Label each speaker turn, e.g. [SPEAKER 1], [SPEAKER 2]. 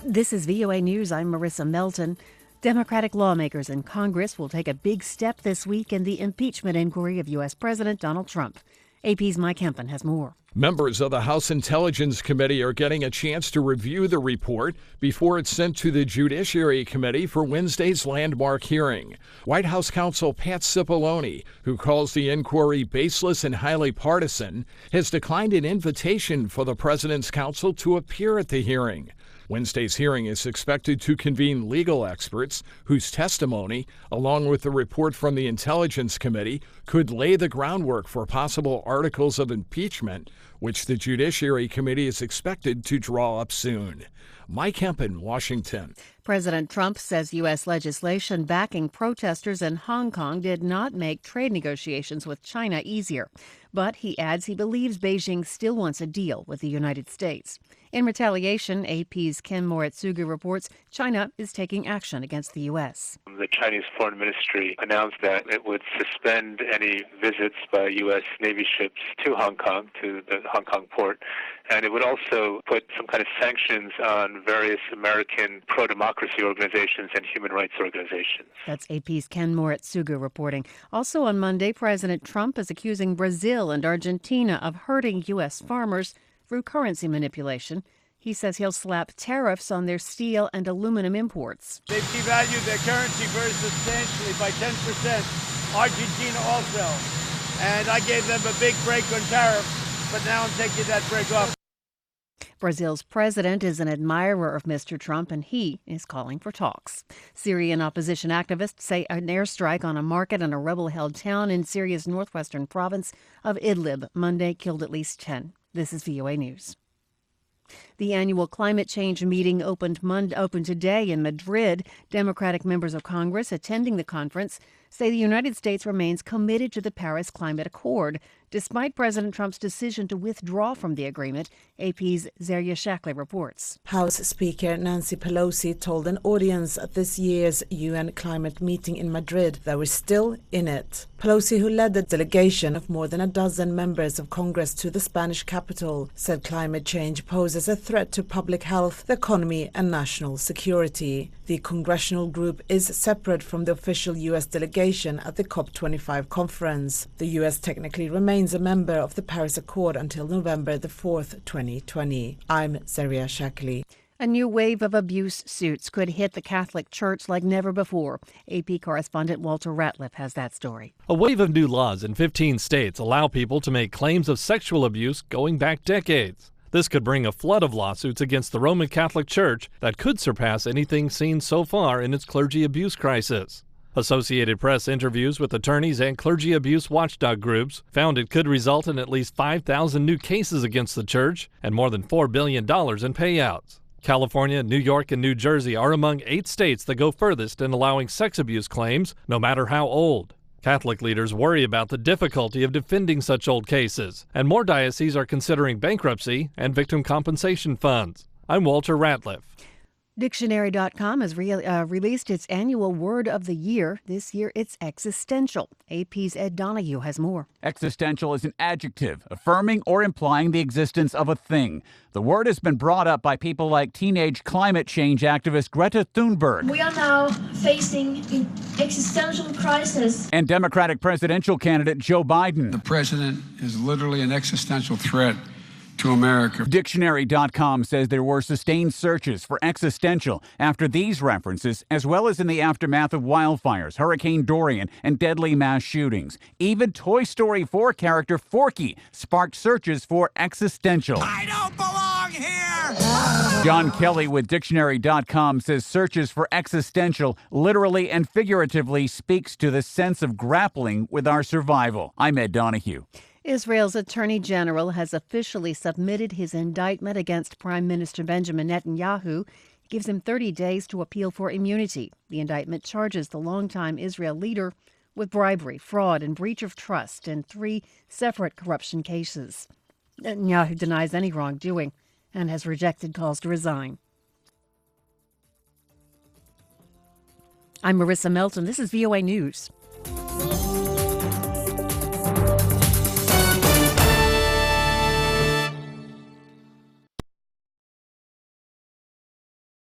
[SPEAKER 1] This is VOA News. I'm Marissa Melton. Democratic lawmakers in Congress will take a big step this week in the impeachment inquiry of U.S. President Donald Trump. AP's Mike Hempen has more.
[SPEAKER 2] Members of the House Intelligence Committee are getting a chance to review the report before it's sent to the Judiciary Committee for Wednesday's landmark hearing. White House counsel Pat Cipollone, who calls the inquiry baseless and highly partisan, has declined an invitation for the president's counsel to appear at the hearing. Wednesday's hearing is expected to convene legal experts whose testimony, along with the report from the Intelligence Committee, could lay the groundwork for possible articles of impeachment, which the Judiciary Committee is expected to draw up soon. Mike Hempen, Washington.
[SPEAKER 1] President Trump says U.S. legislation backing protesters in Hong Kong did not make trade negotiations with China easier. But he adds he believes Beijing still wants a deal with the United States. In retaliation, AP's Ken Moritsugu reports China is taking action against the U.S.
[SPEAKER 3] The Chinese Foreign Ministry announced that it would suspend any visits by U.S. Navy ships to Hong Kong, to the Hong Kong port, and it would also put some kind of sanctions on various American pro-democracy organizations and human rights organizations.
[SPEAKER 1] That's AP's Ken Moritsugu reporting. Also on Monday, President Trump is accusing Brazil and Argentina of hurting U.S. farmers through currency manipulation. He says he'll slap tariffs on their steel and aluminum imports.
[SPEAKER 4] They've devalued their currency very substantially by 10%. Argentina also. And I gave them a big break on tariffs, but now I'm taking that break off.
[SPEAKER 1] Brazil's president is an admirer of Mr. Trump, and he is calling for talks. Syrian opposition activists say an airstrike on a market in a rebel-held town in Syria's northwestern province of Idlib Monday killed at least 10. This is VOA News. The annual climate change meeting opened today in Madrid. Democratic members of Congress attending the conference say the United States remains committed to the Paris Climate Accord, despite President Trump's decision to withdraw from the agreement. AP's Zaria Shackley reports.
[SPEAKER 5] House Speaker Nancy Pelosi told an audience at this year's UN climate meeting in Madrid that we're still in it. Pelosi, who led the delegation of more than a dozen members of Congress to the Spanish capital, said climate change poses a threat to public health, the economy and national security. The congressional group is separate from the official U.S. delegation at the COP25 conference. The U.S. technically remains a member of the Paris Accord until November the 4th, 2020. I'm Zaria Shackley.
[SPEAKER 1] A new wave of abuse suits could hit the Catholic Church like never before. AP correspondent Walter Ratliff has that story.
[SPEAKER 6] A wave of new laws in 15 states allow people to make claims of sexual abuse going back decades. This could bring a flood of lawsuits against the Roman Catholic Church that could surpass anything seen so far in its clergy abuse crisis. Associated Press interviews with attorneys and clergy abuse watchdog groups found it could result in at least 5,000 new cases against the church and more than $4 billion in payouts. California, New York, and New Jersey are among 8 states that go furthest in allowing sex abuse claims, no matter how old. Catholic leaders worry about the difficulty of defending such old cases, and more dioceses are considering bankruptcy and victim compensation funds. I'm Walter Ratliff.
[SPEAKER 1] Dictionary.com has released its annual word of the year. This year, it's existential. AP's Ed Donahue has more.
[SPEAKER 7] Existential is an adjective, affirming or implying the existence of a thing. The word has been brought up by people like teenage climate change activist Greta Thunberg.
[SPEAKER 8] We are now facing an existential crisis.
[SPEAKER 7] And Democratic presidential candidate Joe Biden.
[SPEAKER 9] The president is literally an existential threat to America.
[SPEAKER 7] Dictionary.com says there were sustained searches for existential after these references, as well as in the aftermath of wildfires, Hurricane Dorian, and deadly mass shootings. Even Toy Story 4 character Forky sparked searches for existential.
[SPEAKER 10] I don't belong here!
[SPEAKER 7] John Kelly with Dictionary.com says searches for existential literally and figuratively speaks to the sense of grappling with our survival. I'm Ed Donahue.
[SPEAKER 1] Israel's Attorney General has officially submitted his indictment against Prime Minister Benjamin Netanyahu. It gives him 30 days to appeal for immunity. The indictment charges the longtime Israel leader with bribery, fraud, and breach of trust in 3 separate corruption cases. Netanyahu denies any wrongdoing and has rejected calls to resign. I'm Marissa Melton. This is VOA News.